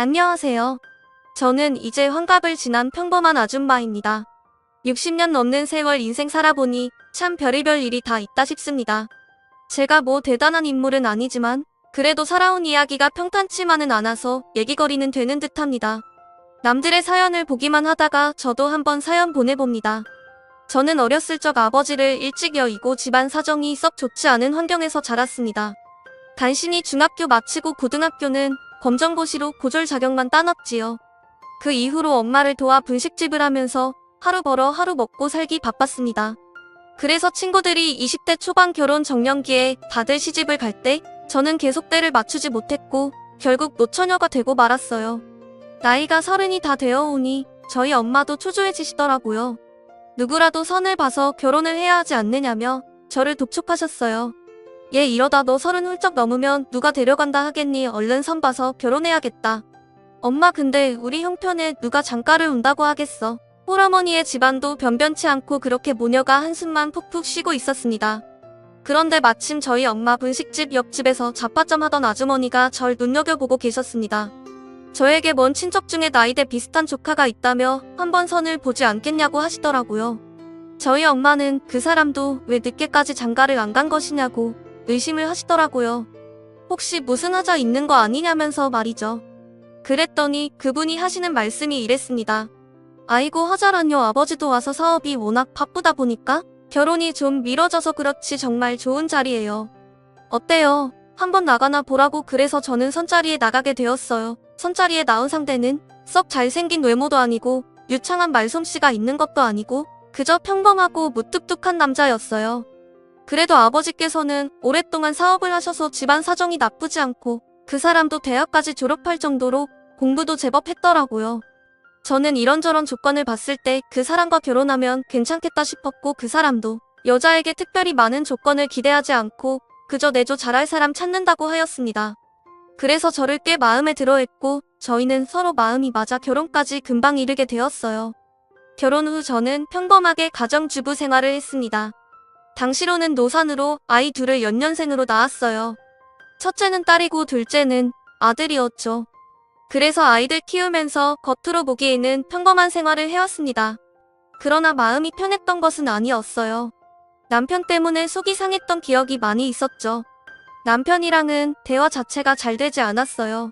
안녕하세요. 저는 이제 환갑을 지난 평범한 아줌마입니다. 60년 넘는 세월 인생 살아보니 참 별의별 일이 다 있다 싶습니다. 제가 뭐 대단한 인물은 아니지만 그래도 살아온 이야기가 평탄치만은 않아서 얘기거리는 되는 듯합니다. 남들의 사연을 보기만 하다가 저도 한번 사연 보내봅니다. 저는 어렸을 적 아버지를 일찍 여의고 집안 사정이 썩 좋지 않은 환경에서 자랐습니다. 간신히 중학교 마치고 고등학교는 검정고시로 고졸 자격만 따놨지요. 그 이후로 엄마를 도와 분식집을 하면서 하루 벌어 하루 먹고 살기 바빴습니다. 그래서 친구들이 20대 초반 결혼 정년기에 다들 시집을 갈 때 저는 계속 때를 맞추지 못했고 결국 노처녀가 되고 말았어요. 나이가 30이 다 되어 오니 저희 엄마도 초조해지시더라고요. 누구라도 선을 봐서 결혼을 해야 하지 않느냐며 저를 독촉하셨어요. 얘 이러다 너 30 훌쩍 넘으면 누가 데려간다 하겠니? 얼른 선 봐서 결혼해야겠다. 엄마 근데 우리 형편에 누가 장가를 온다고 하겠어. 홀어머니의 집안도 변변치 않고 그렇게 모녀가 한숨만 푹푹 쉬고 있었습니다. 그런데 마침 저희 엄마 분식집 옆집에서 잡화점 하던 아주머니가 절 눈여겨보고 계셨습니다. 저에게 먼 친척 중에 나이대 비슷한 조카가 있다며 한번 선을 보지 않겠냐고 하시더라고요. 저희 엄마는 그 사람도 왜 늦게까지 장가를 안 간 것이냐고 의심을 하시더라고요. 혹시 무슨 하자 있는 거 아니냐면서 말이죠. 그랬더니 그분이 하시는 말씀이 이랬습니다. 아이고 하자란요. 아버지도 와서 사업이 워낙 바쁘다 보니까 결혼이 좀 미뤄져서 그렇지 정말 좋은 자리예요. 어때요? 한번 나가나 보라고. 그래서 저는 선자리에 나가게 되었어요. 선자리에 나온 상대는 썩 잘생긴 외모도 아니고 유창한 말솜씨가 있는 것도 아니고 그저 평범하고 무뚝뚝한 남자였어요. 그래도 아버지께서는 오랫동안 사업을 하셔서 집안 사정이 나쁘지 않고 그 사람도 대학까지 졸업할 정도로 공부도 제법 했더라고요. 저는 이런저런 조건을 봤을 때 그 사람과 결혼하면 괜찮겠다 싶었고 그 사람도 여자에게 특별히 많은 조건을 기대하지 않고 그저 내조 잘할 사람 찾는다고 하였습니다. 그래서 저를 꽤 마음에 들어했고 저희는 서로 마음이 맞아 결혼까지 금방 이르게 되었어요. 결혼 후 저는 평범하게 가정주부 생활을 했습니다. 당시로는 노산으로 아이 둘을 연년생으로 낳았어요. 첫째는 딸이고 둘째는 아들이었죠. 그래서 아이들 키우면서 겉으로 보기에는 평범한 생활을 해왔습니다. 그러나 마음이 편했던 것은 아니었어요. 남편 때문에 속이 상했던 기억이 많이 있었죠. 남편이랑은 대화 자체가 잘 되지 않았어요.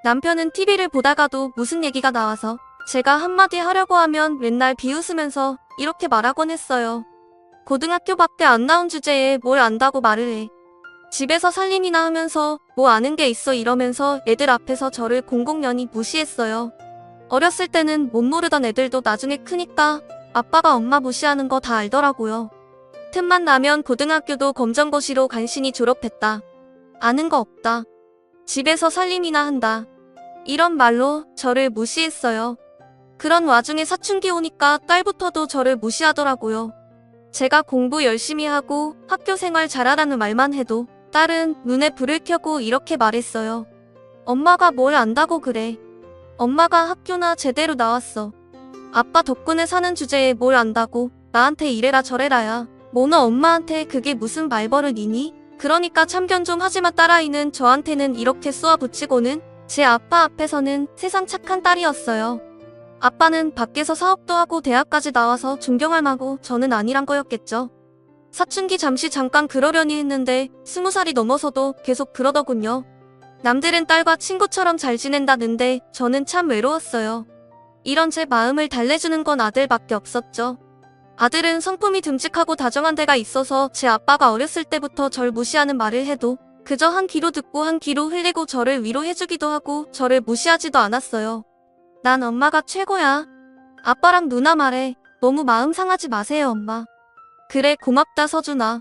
남편은 TV를 보다가도 무슨 얘기가 나와서 제가 한마디 하려고 하면 맨날 비웃으면서 이렇게 말하곤 했어요. 고등학교밖에 안 나온 주제에 뭘 안다고 말을 해. 집에서 살림이나 하면서 뭐 아는 게 있어 이러면서 애들 앞에서 저를 공공연히 무시했어요. 어렸을 때는 못 모르던 애들도 나중에 크니까 아빠가 엄마 무시하는 거 다 알더라고요. 틈만 나면 고등학교도 검정고시로 간신히 졸업했다. 아는 거 없다. 집에서 살림이나 한다. 이런 말로 저를 무시했어요. 그런 와중에 사춘기 오니까 딸부터도 저를 무시하더라고요. 제가 공부 열심히 하고 학교 생활 잘하라는 말만 해도 딸은 눈에 불을 켜고 이렇게 말했어요. 엄마가 뭘 안다고 그래. 엄마가 학교나 제대로 나왔어. 아빠 덕분에 사는 주제에 뭘 안다고 나한테 이래라 저래라야. 뭐너 엄마한테 그게 무슨 말버릇이니? 그러니까 참견 좀 하지마. 딸아이는 저한테는 이렇게 쏘아붙이고는 제 아빠 앞에서는 세상 착한 딸이었어요. 아빠는 밖에서 사업도 하고 대학까지 나와서 존경할 만하고 저는 아니란 거였겠죠. 사춘기 잠시 잠깐 그러려니 했는데 20살이 넘어서도 계속 그러더군요. 남들은 딸과 친구처럼 잘 지낸다는데 저는 참 외로웠어요. 이런 제 마음을 달래주는 건 아들밖에 없었죠. 아들은 성품이 듬직하고 다정한 데가 있어서 제 아빠가 어렸을 때부터 절 무시하는 말을 해도 그저 한 귀로 듣고 한 귀로 흘리고 저를 위로해주기도 하고 저를 무시하지도 않았어요. 난 엄마가 최고야. 아빠랑 누나 말해. 너무 마음 상하지 마세요 엄마. 그래 고맙다 서준아.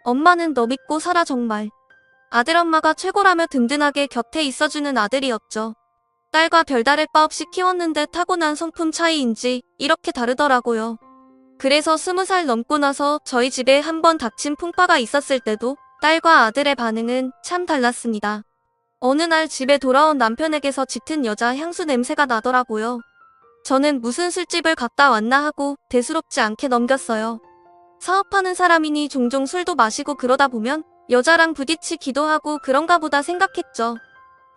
엄마는 너 믿고 살아 정말. 아들엄마가 최고라며 든든하게 곁에 있어주는 아들이었죠. 딸과 별다를 바 없이 키웠는데 타고난 성품 차이인지 이렇게 다르더라고요. 그래서 20살 넘고 나서 저희 집에 한번 닥친 풍파가 있었을 때도 딸과 아들의 반응은 참 달랐습니다. 어느 날 집에 돌아온 남편에게서 짙은 여자 향수 냄새가 나더라고요. 저는 무슨 술집을 갔다 왔나 하고 대수롭지 않게 넘겼어요. 사업하는 사람이니 종종 술도 마시고 그러다 보면 여자랑 부딪히기도 하고 그런가 보다 생각했죠.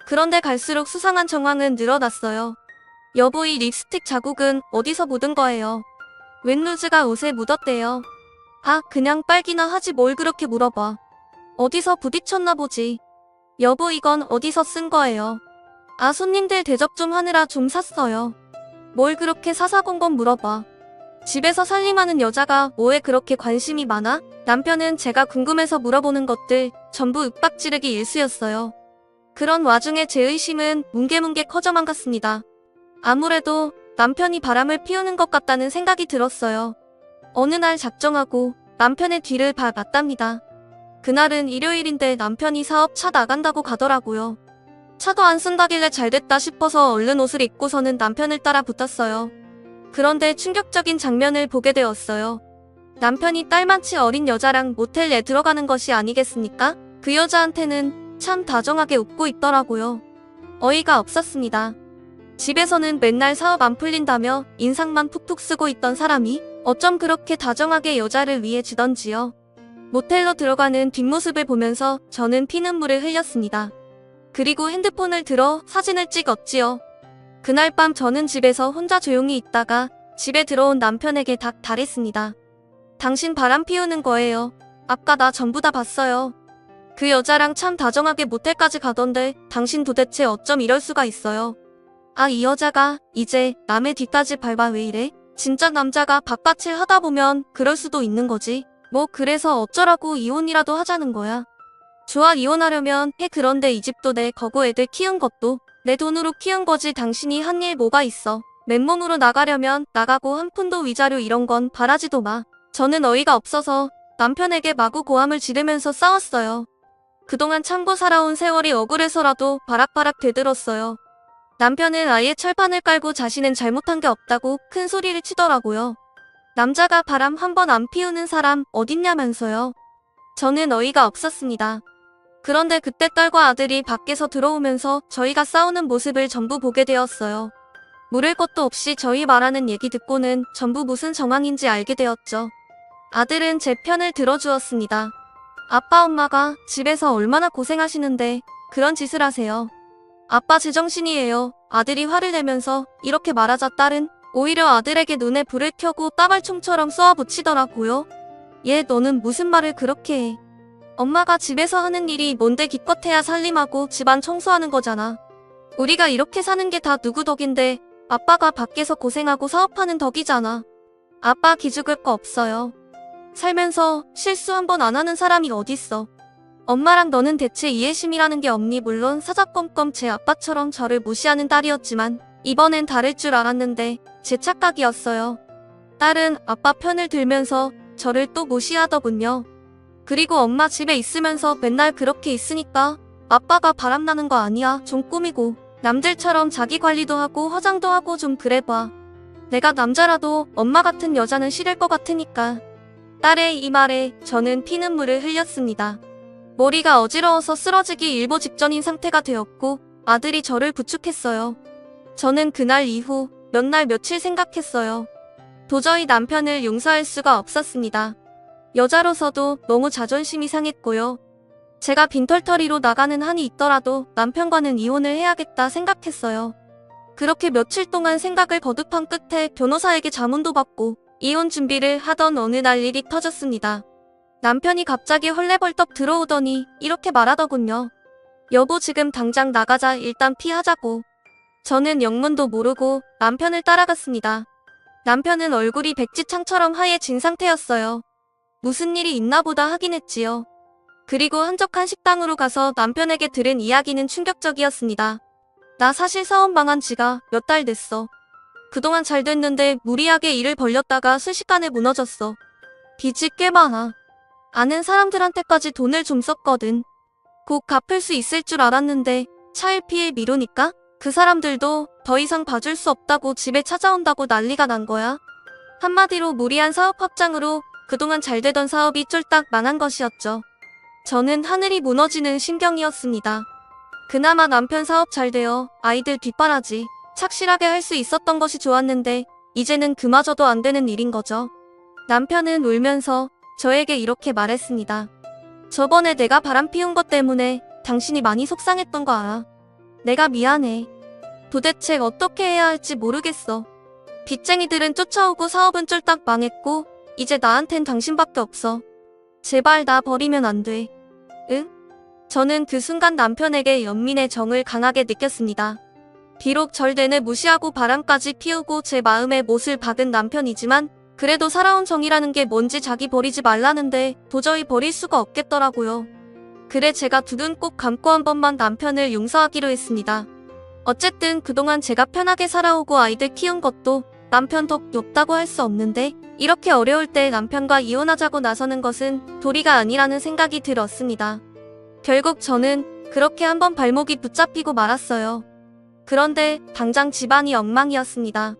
그런데 갈수록 수상한 정황은 늘어났어요. 여보, 이 립스틱 자국은 어디서 묻은 거예요? 웬 루즈가 옷에 묻었대요. 아, 그냥 빨기나 하지 뭘 그렇게 물어봐. 어디서 부딪혔나 보지. 여보, 이건 어디서 쓴 거예요? 아, 손님들 대접 좀 하느라 좀 샀어요. 뭘 그렇게 사사건건 물어봐. 집에서 살림하는 여자가 뭐에 그렇게 관심이 많아? 남편은 제가 궁금해서 물어보는 것들 전부 윽박지르기 일쑤였어요. 그런 와중에 제 의심은 뭉게뭉게 커져만 갔습니다. 아무래도 남편이 바람을 피우는 것 같다는 생각이 들었어요. 어느 날 작정하고 남편의 뒤를 봤답니다. 그날은 일요일인데 남편이 사업 차 나간다고 가더라고요. 차도 안 쓴다길래 잘됐다 싶어서 얼른 옷을 입고서는 남편을 따라 붙었어요. 그런데 충격적인 장면을 보게 되었어요. 남편이 딸만치 어린 여자랑 모텔에 들어가는 것이 아니겠습니까? 그 여자한테는 참 다정하게 웃고 있더라고요. 어이가 없었습니다. 집에서는 맨날 사업 안 풀린다며 인상만 푹푹 쓰고 있던 사람이 어쩜 그렇게 다정하게 여자를 위해 주던지요. 모텔로 들어가는 뒷모습을 보면서 저는 피눈물을 흘렸습니다. 그리고 핸드폰을 들어 사진을 찍었지요. 그날 밤 저는 집에서 혼자 조용히 있다가 집에 들어온 남편에게 딱 달했습니다. 당신 바람 피우는 거예요. 아까 나 전부 다 봤어요. 그 여자랑 참 다정하게 모텔까지 가던데 당신 도대체 어쩜 이럴 수가 있어요. 아, 이 여자가 이제 남의 뒤까지 밟아 왜 이래? 진짜 남자가 바깥일 하다 보면 그럴 수도 있는 거지. 뭐 그래서 어쩌라고 이혼이라도 하자는 거야. 좋아, 이혼하려면 해. 그런데 이 집도 내 거고 애들 키운 것도 내 돈으로 키운 거지. 당신이 한 일 뭐가 있어. 맨몸으로 나가려면 나가고 한 푼도 위자료 이런 건 바라지도 마. 저는 어이가 없어서 남편에게 마구 고함을 지르면서 싸웠어요. 그동안 참고 살아온 세월이 억울해서라도 바락바락 대들었어요. 남편은 아예 철판을 깔고 자신은 잘못한 게 없다고 큰 소리를 치더라고요. 남자가 바람 한 번 안 피우는 사람 어딨냐면서요. 저는 어이가 없었습니다. 그런데 그때 딸과 아들이 밖에서 들어오면서 저희가 싸우는 모습을 전부 보게 되었어요. 물을 것도 없이 저희 말하는 얘기 듣고는 전부 무슨 정황인지 알게 되었죠. 아들은 제 편을 들어주었습니다. 아빠, 엄마가 집에서 얼마나 고생하시는데 그런 짓을 하세요. 아빠 제정신이에요. 아들이 화를 내면서 이렇게 말하자 딸은 오히려 아들에게 눈에 불을 켜고 따발총처럼 쏘아붙이더라고요. 얘, 너는 무슨 말을 그렇게 해. 엄마가 집에서 하는 일이 뭔데 기껏해야 살림하고 집안 청소하는 거잖아. 우리가 이렇게 사는 게 다 누구 덕인데 아빠가 밖에서 고생하고 사업하는 덕이잖아. 아빠 기죽을 거 없어요. 살면서 실수 한 번 안 하는 사람이 어딨어. 엄마랑 너는 대체 이해심이라는 게 없니? 물론 사자껌껌 제 아빠처럼 저를 무시하는 딸이었지만 이번엔 다를 줄 알았는데 제 착각이었어요. 딸은 아빠 편을 들면서 저를 또 무시하더군요. 그리고 엄마 집에 있으면서 맨날 그렇게 있으니까 아빠가 바람나는 거 아니야. 좀 꾸미고 남들처럼 자기 관리도 하고 화장도 하고 좀 그래봐. 내가 남자라도 엄마 같은 여자는 싫을 것 같으니까. 딸의 이 말에 저는 피눈물을 흘렸습니다. 머리가 어지러워서 쓰러지기 일보 직전인 상태가 되었고 아들이 저를 부축했어요. 저는 그날 이후 몇 날 며칠 생각했어요. 도저히 남편을 용서할 수가 없었습니다. 여자로서도 너무 자존심이 상했고요. 제가 빈털터리로 나가는 한이 있더라도 남편과는 이혼을 해야겠다 생각했어요. 그렇게 며칠 동안 생각을 거듭한 끝에 변호사에게 자문도 받고 이혼 준비를 하던 어느 날 일이 터졌습니다. 남편이 갑자기 헐레벌떡 들어오더니 이렇게 말하더군요. 여보, 지금 당장 나가자. 일단 피하자고. 저는 영문도 모르고 남편을 따라갔습니다. 남편은 얼굴이 백지창처럼 하얘진 상태였어요. 무슨 일이 있나 보다 하긴 했지요. 그리고 한적한 식당으로 가서 남편에게 들은 이야기는 충격적이었습니다. 나 사실 사업 망한 지가 몇 달 됐어. 그동안 잘 됐는데 무리하게 일을 벌렸다가 순식간에 무너졌어. 빚이 꽤 많아. 아는 사람들한테까지 돈을 좀 썼거든. 곧 갚을 수 있을 줄 알았는데 차일피일 미루니까 그 사람들도 더 이상 봐줄 수 없다고 집에 찾아온다고 난리가 난 거야. 한마디로 무리한 사업 확장으로 그동안 잘 되던 사업이 쫄딱 망한 것이었죠. 저는 하늘이 무너지는 심경이었습니다. 그나마 남편 사업 잘 되어 아이들 뒷바라지 착실하게 할 수 있었던 것이 좋았는데 이제는 그마저도 안 되는 일인 거죠. 남편은 울면서 저에게 이렇게 말했습니다. 저번에 내가 바람 피운 것 때문에 당신이 많이 속상했던 거 알아. 내가 미안해. 도대체 어떻게 해야 할지 모르겠어. 빚쟁이들은 쫓아오고 사업은 쫄딱 망했고 이제 나한텐 당신밖에 없어. 제발 나 버리면 안 돼. 응? 저는 그 순간 남편에게 연민의 정을 강하게 느꼈습니다. 비록 절 내내 무시하고 바람까지 피우고 제 마음에 못을 박은 남편이지만 그래도 살아온 정이라는 게 뭔지 자기 버리지 말라는데 도저히 버릴 수가 없겠더라고요. 그래 제가 두 눈 꼭 감고 한 번만 남편을 용서하기로 했습니다. 어쨌든 그동안 제가 편하게 살아오고 아이들 키운 것도 남편 덕 없다고 할 수 없는데 이렇게 어려울 때 남편과 이혼하자고 나서는 것은 도리가 아니라는 생각이 들었습니다. 결국 저는 그렇게 한번 발목이 붙잡히고 말았어요. 그런데 당장 집안이 엉망이었습니다.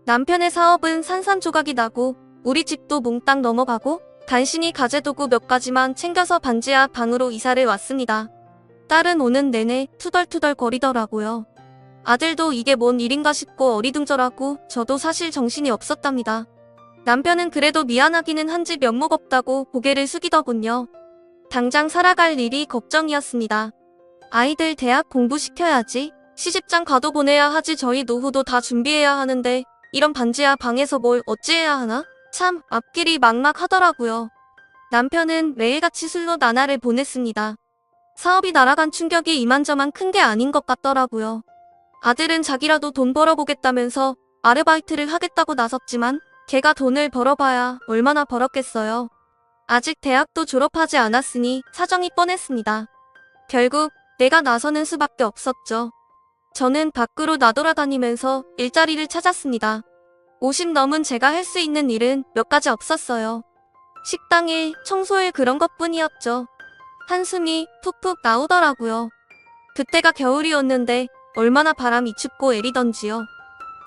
남편의 사업은 산산조각이 나고 우리 집도 몽땅 넘어가고 간신히 가재도구 몇 가지만 챙겨서 반지하 방으로 이사를 왔습니다. 딸은 오는 내내 투덜투덜 거리더라고요. 아들도 이게 뭔 일인가 싶고 어리둥절하고 저도 사실 정신이 없었답니다. 남편은 그래도 미안하기는 한지 면목 없다고 고개를 숙이더군요. 당장 살아갈 일이 걱정이었습니다. 아이들 대학 공부시켜야지. 시집장 가도 보내야 하지. 저희 노후도 다 준비해야 하는데 이런 반지하 방에서 뭘 어찌해야 하나? 참 앞길이 막막하더라고요. 남편은 매일같이 술로 나날을 보냈습니다. 사업이 날아간 충격이 이만저만 큰 게 아닌 것 같더라고요. 아들은 자기라도 돈 벌어보겠다면서 아르바이트를 하겠다고 나섰지만 걔가 돈을 벌어봐야 얼마나 벌었겠어요. 아직 대학도 졸업하지 않았으니 사정이 뻔했습니다. 결국 내가 나서는 수밖에 없었죠. 저는 밖으로 나돌아다니면서 일자리를 찾았습니다. 50 넘은 제가 할 수 있는 일은 몇 가지 없었어요. 식당 일, 청소일 그런 것뿐이었죠. 한숨이 푹푹 나오더라고요. 그때가 겨울이었는데 얼마나 바람이 춥고 애리던지요.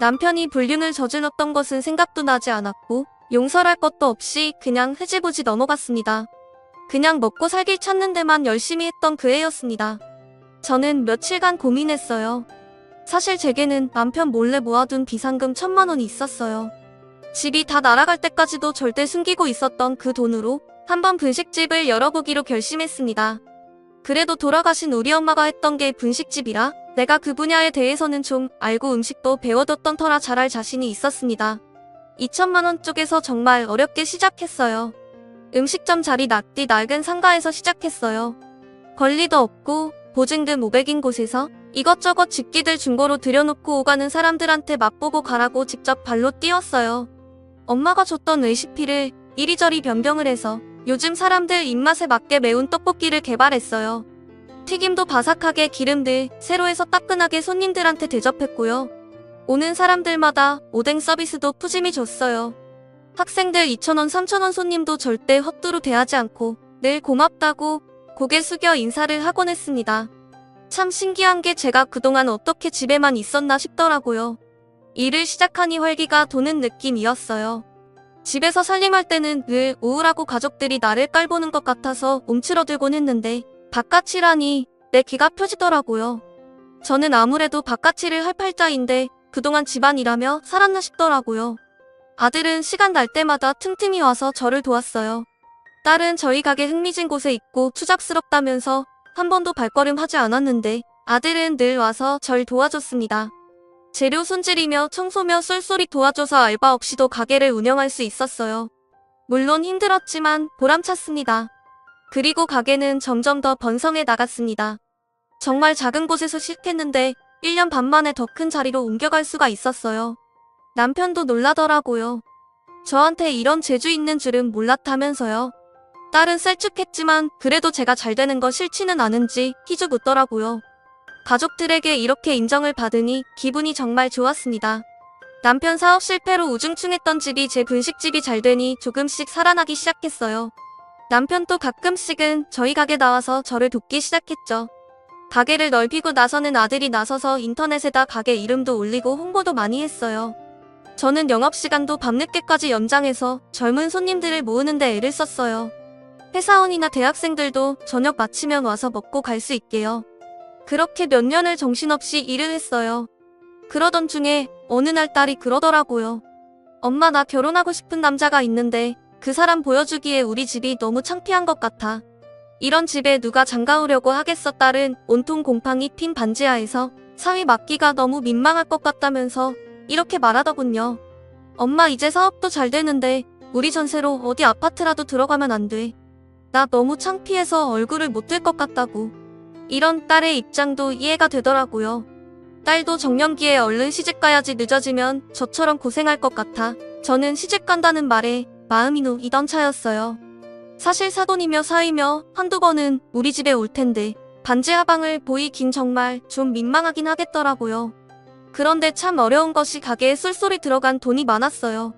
남편이 불륜을 저질렀던 것은 생각도 나지 않았고 용서할 것도 없이 그냥 흐지부지 넘어갔습니다. 그냥 먹고 살길 찾는 데만 열심히 했던 그 애였습니다. 저는 며칠간 고민했어요. 사실 제게는 남편 몰래 모아둔 비상금 1,000만 원이 있었어요. 집이 다 날아갈 때까지도 절대 숨기고 있었던 그 돈으로 한번 분식집을 열어보기로 결심했습니다. 그래도 돌아가신 우리 엄마가 했던 게 분식집이라 내가 그 분야에 대해서는 좀 알고 음식도 배워뒀던 터라 잘할 자신이 있었습니다. 2,000만 원 쪽에서 정말 어렵게 시작했어요. 음식점 자리 낯뒤 낡은 상가에서 시작했어요. 권리도 없고 보증금 500인 곳에서 이것저것 집기들 중고로 들여놓고 오가는 사람들한테 맛보고 가라고 직접 발로 뛰었어요. 엄마가 줬던 레시피를 이리저리 변경을 해서 요즘 사람들 입맛에 맞게 매운 떡볶이를 개발했어요. 튀김도 바삭하게 기름들 새로 해서 따끈하게 손님들한테 대접했고요. 오는 사람들마다 오뎅 서비스도 푸짐히 줬어요. 학생들 2,000원 3,000원 손님도 절대 헛두루 대하지 않고 늘 고맙다고 고개 숙여 인사를 하곤 했습니다. 참 신기한 게 제가 그동안 어떻게 집에만 있었나 싶더라고요. 일을 시작하니 활기가 도는 느낌이었어요. 집에서 살림할 때는 늘 우울하고 가족들이 나를 깔보는 것 같아서 움츠러들곤 했는데 바깥이라니 내 귀가 펴지더라고요. 저는 아무래도 바깥일을 할 팔자인데 그동안 집안일하며 살았나 싶더라고요. 아들은 시간 날 때마다 틈틈이 와서 저를 도왔어요. 딸은 저희 가게 흥미진 곳에 있고 추잡스럽다면서 한 번도 발걸음하지 않았는데 아들은 늘 와서 절 도와줬습니다. 재료 손질이며 청소며 쏠쏠이 도와줘서 알바 없이도 가게를 운영할 수 있었어요. 물론 힘들었지만 보람찼습니다. 그리고 가게는 점점 더 번성해 나갔습니다. 정말 작은 곳에서 시작했는데 1년 반 만에 더 큰 자리로 옮겨갈 수가 있었어요. 남편도 놀라더라고요. 저한테 이런 재주 있는 줄은 몰랐다면서요. 딸은 셀쭉했지만 그래도 제가 잘 되는 거 싫지는 않은지 희죽 웃더라고요. 가족들에게 이렇게 인정을 받으니 기분이 정말 좋았습니다. 남편 사업 실패로 우중충했던 집이 제 분식집이 잘 되니 조금씩 살아나기 시작했어요. 남편도 가끔씩은 저희 가게 나와서 저를 돕기 시작했죠. 가게를 넓히고 나서는 아들이 나서서 인터넷에다 가게 이름도 올리고 홍보도 많이 했어요. 저는 영업시간도 밤늦게까지 연장해서 젊은 손님들을 모으는 데 애를 썼어요. 회사원이나 대학생들도 저녁 마치면 와서 먹고 갈 수 있게요. 그렇게 몇 년을 정신없이 일을 했어요. 그러던 중에 어느 날 딸이 그러더라고요. 엄마 나 결혼하고 싶은 남자가 있는데 그 사람 보여주기에 우리 집이 너무 창피한 것 같아. 이런 집에 누가 장가오려고 하겠어. 딸은 온통 곰팡이 핀 반지하에서 사위 맡기가 너무 민망할 것 같다면서 이렇게 말하더군요. 엄마 이제 사업도 잘 되는데 우리 전세로 어디 아파트라도 들어가면 안 돼. 나 너무 창피해서 얼굴을 못 들 것 같다고. 이런 딸의 입장도 이해가 되더라고요. 딸도 정년기에 얼른 시집가야지 늦어지면 저처럼 고생할 것 같아 저는 시집간다는 말에 마음이 놓이던 차였어요. 사실 사돈이며 사위며 한두 번은 우리 집에 올 텐데 반지 하방을 보이긴 정말 좀 민망하긴 하겠더라고요. 그런데 참 어려운 것이 가게에 쏠쏠이 들어간 돈이 많았어요.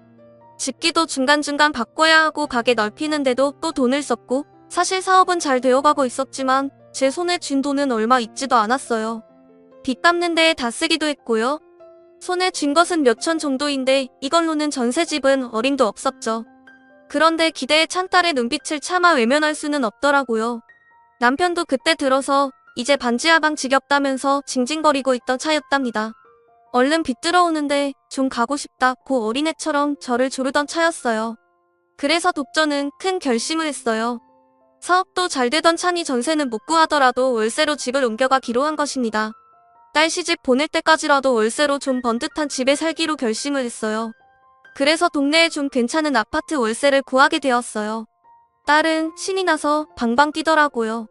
집기도 중간중간 바꿔야 하고 가게 넓히는데도 또 돈을 썼고 사실 사업은 잘 되어가고 있었지만 제 손에 쥔 돈은 얼마 있지도 않았어요. 빚 갚는 데에 다 쓰기도 했고요. 손에 쥔 것은 몇천 정도인데 이걸로는 전세집은 어림도 없었죠. 그런데 기대에 찬 딸의 눈빛을 차마 외면할 수는 없더라고요. 남편도 그때 들어서 이제 반지하방 지겹다면서 징징거리고 있던 차였답니다. 얼른 빚 들어오는데 좀 가고 싶다고 어린애처럼 저를 조르던 차였어요. 그래서 독전은 큰 결심을 했어요. 사업도 잘 되던 차니 전세는 못 구하더라도 월세로 집을 옮겨가기로 한 것입니다. 딸 시집 보낼 때까지라도 월세로 좀 번듯한 집에 살기로 결심을 했어요. 그래서 동네에 좀 괜찮은 아파트 월세를 구하게 되었어요. 딸은 신이 나서 방방 뛰더라고요.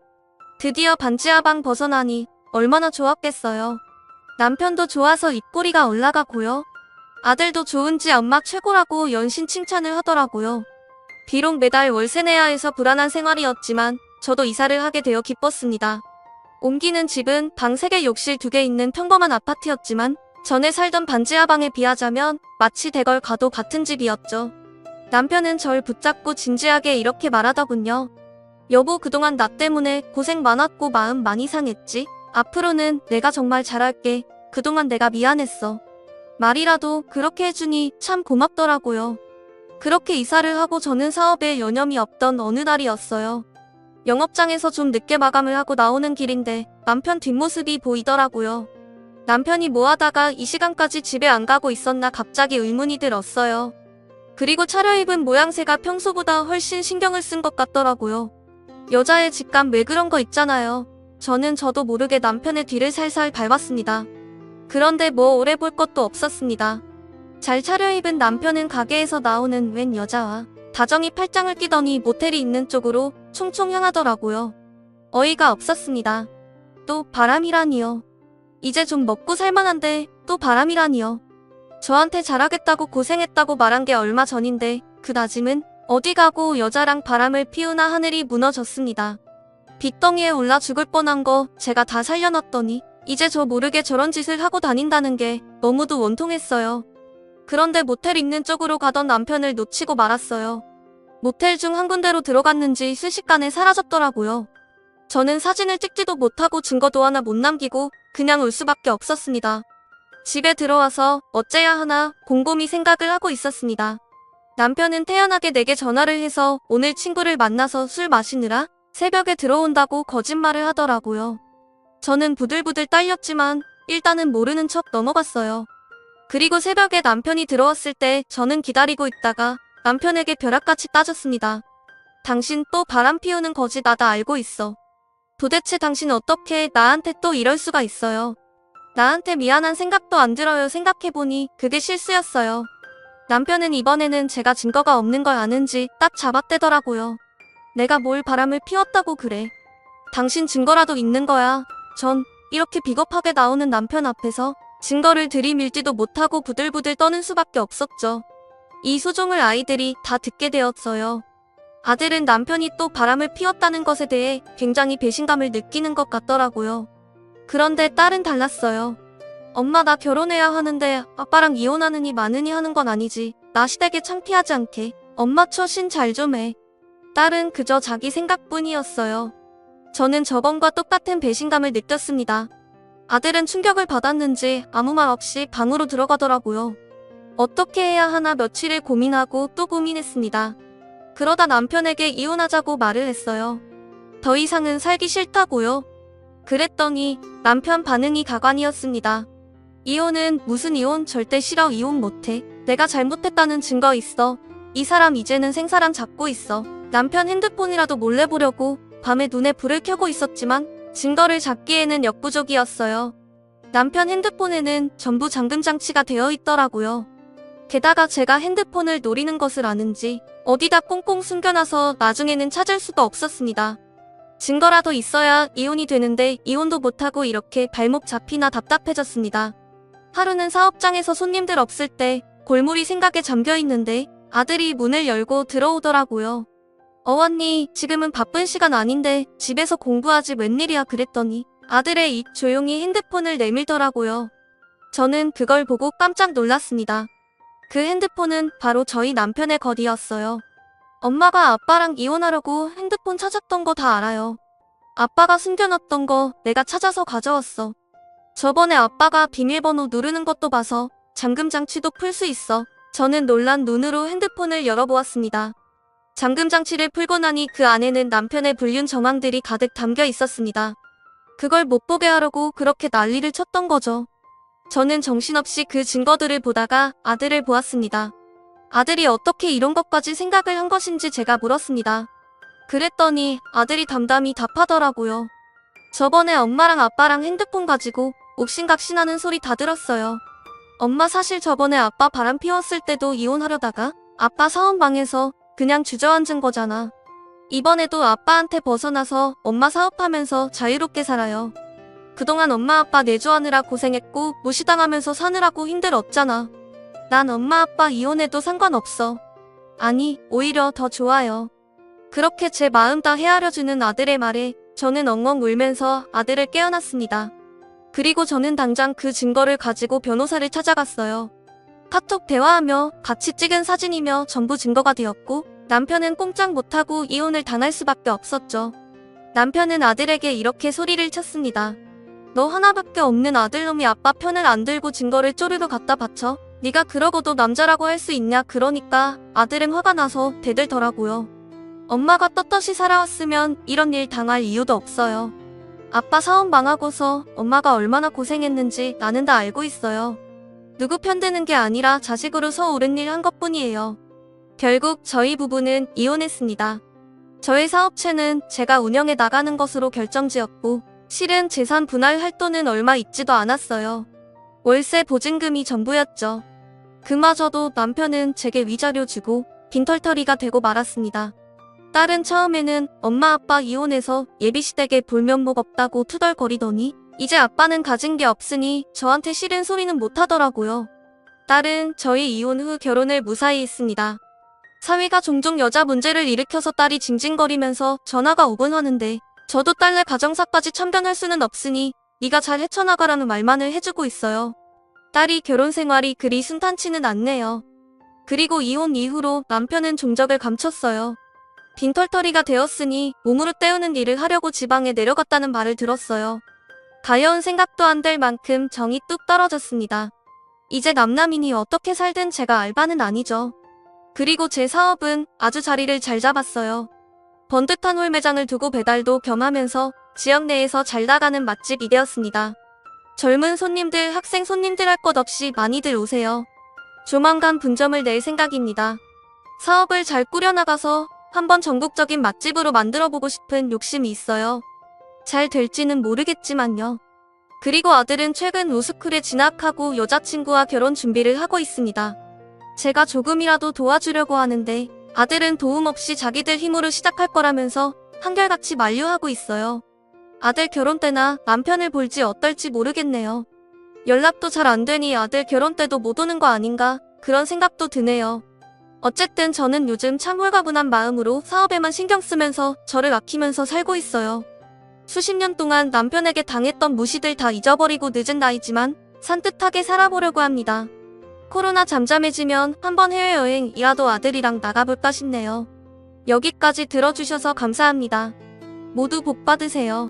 드디어 반지하방 벗어나니 얼마나 좋았겠어요. 남편도 좋아서 입꼬리가 올라가고요. 아들도 좋은지 엄마 최고라고 연신 칭찬을 하더라고요. 비록 매달 월세 내야 해서 불안한 생활이었지만 저도 이사를 하게 되어 기뻤습니다. 옮기는 집은 방 3개 욕실 2개 있는 평범한 아파트였지만 전에 살던 반지하방에 비하자면 마치 대걸 가도 같은 집이었죠. 남편은 절 붙잡고 진지하게 이렇게 말하더군요. 여보 그동안 나 때문에 고생 많았고 마음 많이 상했지? 앞으로는 내가 정말 잘할게. 그동안 내가 미안했어. 말이라도 그렇게 해주니 참 고맙더라고요. 그렇게 이사를 하고 저는 사업에 여념이 없던 어느 날이었어요. 영업장에서 좀 늦게 마감을 하고 나오는 길인데 남편 뒷모습이 보이더라고요. 남편이 뭐 하다가 이 시간까지 집에 안 가고 있었나 갑자기 의문이 들었어요. 그리고 차려입은 모양새가 평소보다 훨씬 신경을 쓴 것 같더라고요. 여자의 직감 왜 그런 거 있잖아요. 저는 저도 모르게 남편의 뒤를 살살 밟았습니다. 그런데 뭐 오래 볼 것도 없었습니다. 잘 차려입은 남편은 가게에서 나오는 웬 여자와 다정히 팔짱을 끼더니 모텔이 있는 쪽으로 총총 향하더라고요. 어이가 없었습니다. 또 바람이라니요. 이제 좀 먹고 살만한데 또 바람이라니요. 저한테 잘하겠다고 고생했다고 말한 게 얼마 전인데 그 다짐은 어디 가고 여자랑 바람을 피우나 하늘이 무너졌습니다. 빚덩이에 올라 죽을 뻔한 거 제가 다 살려놨더니 이제 저 모르게 저런 짓을 하고 다닌다는 게 너무도 원통했어요. 그런데 모텔 있는 쪽으로 가던 남편을 놓치고 말았어요. 모텔 중 한 군데로 들어갔는지 순식간에 사라졌더라고요. 저는 사진을 찍지도 못하고 증거도 하나 못 남기고 그냥 울 수밖에 없었습니다. 집에 들어와서 어째야 하나 곰곰이 생각을 하고 있었습니다. 남편은 태연하게 내게 전화를 해서 오늘 친구를 만나서 술 마시느라 새벽에 들어온다고 거짓말을 하더라고요. 저는 부들부들 떨렸지만 일단은 모르는 척 넘어갔어요. 그리고 새벽에 남편이 들어왔을 때 저는 기다리고 있다가 남편에게 벼락같이 따졌습니다. 당신 또 바람 피우는 거지 나다 알고 있어. 도대체 당신 어떻게 나한테 또 이럴 수가 있어요. 나한테 미안한 생각도 안 들어요. 생각해보니 그게 실수였어요. 남편은 이번에는 제가 증거가 없는 걸 아는지 딱 잡아떼더라고요. 내가 뭘 바람을 피웠다고 그래. 당신 증거라도 있는 거야. 전 이렇게 비겁하게 나오는 남편 앞에서 증거를 들이밀지도 못하고 부들부들 떠는 수밖에 없었죠. 이 소종을 아이들이 다 듣게 되었어요. 아들은 남편이 또 바람을 피웠다는 것에 대해 굉장히 배신감을 느끼는 것 같더라고요. 그런데 딸은 달랐어요. 엄마 나 결혼해야 하는데 아빠랑 이혼하느니 마느니 하는 건 아니지. 나 시댁에 창피하지 않게. 엄마 처신 잘 좀 해. 딸은 그저 자기 생각뿐이었어요. 저는 저번과 똑같은 배신감을 느꼈습니다. 아들은 충격을 받았는지 아무 말 없이 방으로 들어가더라고요. 어떻게 해야 하나 며칠을 고민하고 또 고민했습니다. 그러다 남편에게 이혼하자고 말을 했어요. 더 이상은 살기 싫다고요. 그랬더니 남편 반응이 가관이었습니다. 이혼은 무슨 이혼 절대 싫어 이혼 못해. 내가 잘못했다는 증거 있어. 이 사람 이제는 생사람 잡고 있어. 남편 핸드폰이라도 몰래 보려고 밤에 눈에 불을 켜고 있었지만 증거를 잡기에는 역부족이었어요. 남편 핸드폰에는 전부 잠금 장치가 되어 있더라고요. 게다가 제가 핸드폰을 노리는 것을 아는지 어디다 꽁꽁 숨겨놔서 나중에는 찾을 수가 없었습니다. 증거라도 있어야 이혼이 되는데 이혼도 못하고 이렇게 발목 잡히나 답답해졌습니다. 하루는 사업장에서 손님들 없을 때 골몰이 생각에 잠겨 있는데 아들이 문을 열고 들어오더라고요. 언니, 지금은 바쁜 시간 아닌데 집에서 공부하지 웬일이야 그랬더니 아들의 입 조용히 핸드폰을 내밀더라고요. 저는 그걸 보고 깜짝 놀랐습니다. 그 핸드폰은 바로 저희 남편의 것이었어요. 엄마가 아빠랑 이혼하려고 핸드폰 찾았던 거 다 알아요. 아빠가 숨겨놨던 거 내가 찾아서 가져왔어. 저번에 아빠가 비밀번호 누르는 것도 봐서 잠금 장치도 풀 수 있어. 저는 놀란 눈으로 핸드폰을 열어보았습니다. 잠금 장치를 풀고 나니 그 안에는 남편의 불륜 정황들이 가득 담겨 있었습니다. 그걸 못 보게 하려고 그렇게 난리를 쳤던 거죠. 저는 정신없이 그 증거들을 보다가 아들을 보았습니다. 아들이 어떻게 이런 것까지 생각을 한 것인지 제가 물었습니다. 그랬더니 아들이 담담히 답하더라고요. 저번에 엄마랑 아빠랑 핸드폰 가지고 옥신각신하는 소리 다 들었어요. 엄마 사실 저번에 아빠 바람 피웠을 때도 이혼하려다가 아빠 사원방에서 그냥 주저앉은 거잖아. 이번에도 아빠한테 벗어나서 엄마 사업하면서 자유롭게 살아요. 그동안 엄마 아빠 내조하느라 고생했고 무시당하면서 사느라고 힘들었잖아. 난 엄마 아빠 이혼해도 상관없어. 아니, 오히려 더 좋아요. 그렇게 제 마음 다 헤아려주는 아들의 말에 저는 엉엉 울면서 아들을 깨어났습니다. 그리고 저는 당장 그 증거를 가지고 변호사를 찾아갔어요. 카톡 대화하며 같이 찍은 사진이며 전부 증거가 되었고 남편은 꼼짝 못하고 이혼을 당할 수밖에 없었죠. 남편은 아들에게 이렇게 소리를 쳤습니다. 너 하나밖에 없는 아들놈이 아빠 편을 안 들고 증거를 쪼르르 갖다 바쳐? 네가 그러고도 남자라고 할 수 있냐? 그러니까 아들은 화가 나서 대들더라고요. 엄마가 떳떳이 살아왔으면 이런 일 당할 이유도 없어요. 아빠 사업 망하고서 엄마가 얼마나 고생했는지 나는 다 알고 있어요. 누구 편드는 게 아니라 자식으로 서 옳은 일 한 것뿐이에요. 결국 저희 부부는 이혼했습니다. 저희 사업체는 제가 운영해 나가는 것으로 결정지었고 실은 재산 분할할 돈은 얼마 있지도 않았어요. 월세 보증금이 전부였죠. 그마저도 남편은 제게 위자료 주고 빈털터리가 되고 말았습니다. 딸은 처음에는 엄마 아빠 이혼해서 예비시댁에 볼면목 없다고 투덜거리더니 이제 아빠는 가진 게 없으니 저한테 싫은 소리는 못하더라고요. 딸은 저희 이혼 후 결혼을 무사히 했습니다. 사위가 종종 여자 문제를 일으켜서 딸이 징징거리면서 전화가 오곤 하는데 저도 딸내 가정사까지 참견할 수는 없으니 네가 잘 헤쳐나가라는 말만을 해주고 있어요. 딸이 결혼 생활이 그리 순탄치는 않네요. 그리고 이혼 이후로 남편은 종적을 감췄어요. 빈털터리가 되었으니 몸으로 때우는 일을 하려고 지방에 내려갔다는 말을 들었어요. 가여운 생각도 안 될 만큼 정이 뚝 떨어졌습니다. 이제 남남이니 어떻게 살든 제가 알바는 아니죠. 그리고 제 사업은 아주 자리를 잘 잡았어요. 번듯한 홀매장을 두고 배달도 겸하면서 지역 내에서 잘 나가는 맛집이 되었습니다. 젊은 손님들, 학생 손님들 할 것 없이 많이들 오세요. 조만간 분점을 낼 생각입니다. 사업을 잘 꾸려나가서 한번 전국적인 맛집으로 만들어보고 싶은 욕심이 있어요. 잘 될지는 모르겠지만요. 그리고 아들은 최근 로스쿨에 진학하고 여자친구와 결혼 준비를 하고 있습니다. 제가 조금이라도 도와주려고 하는데 아들은 도움 없이 자기들 힘으로 시작할 거라면서 한결같이 만류하고 있어요. 아들 결혼 때나 남편을 볼지 어떨지 모르겠네요. 연락도 잘 안 되니 아들 결혼 때도 못 오는 거 아닌가 그런 생각도 드네요. 어쨌든 저는 요즘 참 홀가분한 마음으로 사업에만 신경 쓰면서 저를 아끼면서 살고 있어요. 수십 년 동안 남편에게 당했던 무시들 다 잊어버리고 늦은 나이지만 산뜻하게 살아보려고 합니다. 코로나 잠잠해지면 한번 해외여행이라도 아들이랑 나가볼까 싶네요. 여기까지 들어주셔서 감사합니다. 모두 복 받으세요.